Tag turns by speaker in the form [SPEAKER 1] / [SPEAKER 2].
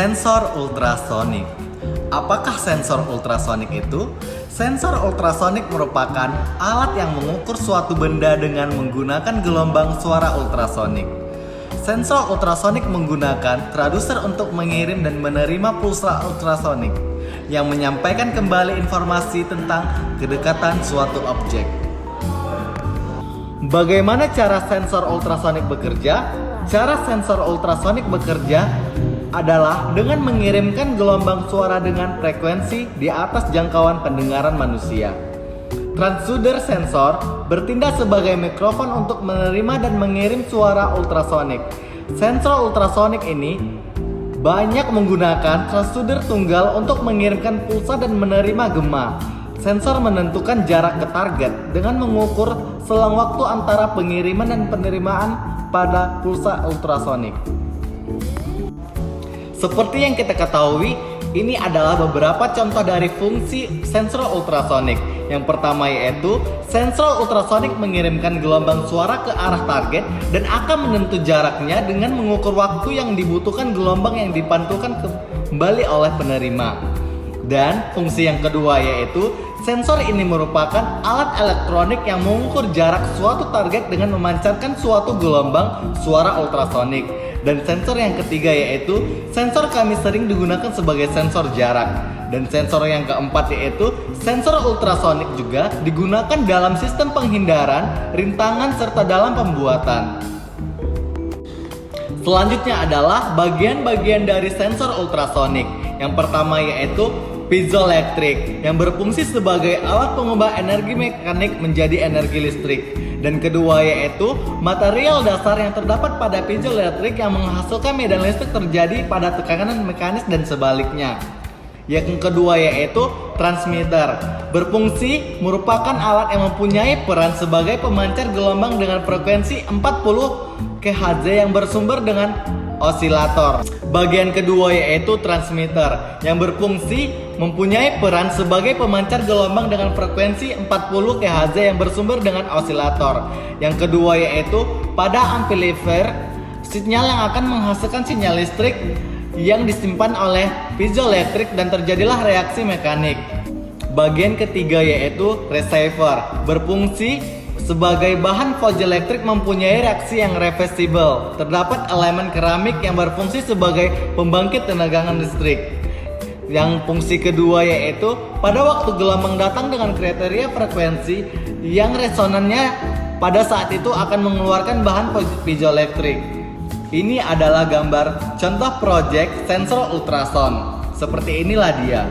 [SPEAKER 1] Sensor ultrasonik. Apakah sensor ultrasonik itu? Sensor ultrasonik merupakan alat yang mengukur suatu benda dengan menggunakan gelombang suara ultrasonik. Sensor ultrasonik menggunakan traducer untuk mengirim dan menerima pulsa ultrasonik yang menyampaikan kembali informasi tentang kedekatan suatu objek. Bagaimana cara sensor ultrasonik bekerja? Cara sensor ultrasonik bekerja adalah dengan mengirimkan gelombang suara dengan frekuensi di atas jangkauan pendengaran manusia. Transducer sensor bertindak sebagai mikrofon untuk menerima dan mengirim suara ultrasonik. Sensor ultrasonik ini banyak menggunakan transducer tunggal untuk mengirimkan pulsa dan menerima gema. Sensor menentukan jarak ke target dengan mengukur selang waktu antara pengiriman dan penerimaan pada pulsa ultrasonik. Seperti yang kita ketahui, ini adalah beberapa contoh dari fungsi sensor ultrasonik. Yang pertama yaitu sensor ultrasonik mengirimkan gelombang suara ke arah target dan akan menentu jaraknya dengan mengukur waktu yang dibutuhkan gelombang yang dipantulkan kembali oleh penerima. Dan fungsi yang kedua yaitu sensor ini merupakan alat elektronik yang mengukur jarak suatu target dengan memancarkan suatu gelombang suara ultrasonik. Dan sensor yang ketiga yaitu sensor kami sering digunakan sebagai sensor jarak. Dan sensor yang keempat yaitu sensor ultrasonik juga digunakan dalam sistem penghindaran, rintangan, serta dalam pembuatan. Selanjutnya adalah bagian-bagian dari sensor ultrasonik. Yang pertama yaitu piezoelektrik yang berfungsi sebagai alat pengubah energi mekanik menjadi energi listrik. Dan kedua yaitu material dasar yang terdapat pada piezoelektrik yang menghasilkan medan listrik terjadi pada tekanan mekanis dan sebaliknya. Yang kedua yaitu transmitter, berfungsi merupakan alat yang mempunyai peran sebagai pemancar gelombang dengan frekuensi 40 kHz yang bersumber dengan osilator. Bagian kedua yaitu transmitter yang berfungsi mempunyai peran sebagai pemancar gelombang dengan frekuensi 40 kHz yang bersumber dengan osilator. Yang kedua yaitu pada amplifier, sinyal yang akan menghasilkan sinyal listrik yang disimpan oleh piezoelektrik dan terjadilah reaksi mekanik. Bagian ketiga yaitu receiver, berfungsi sebagai bahan piezoelektrik mempunyai reaksi yang reversible. Terdapat elemen keramik yang berfungsi sebagai pembangkit tenaga listrik. Yang fungsi kedua yaitu pada waktu gelombang datang dengan kriteria frekuensi yang resonannya pada saat itu akan mengeluarkan bahan piezoelektrik. Ini adalah gambar contoh project sensor ultrasound. Seperti inilah dia.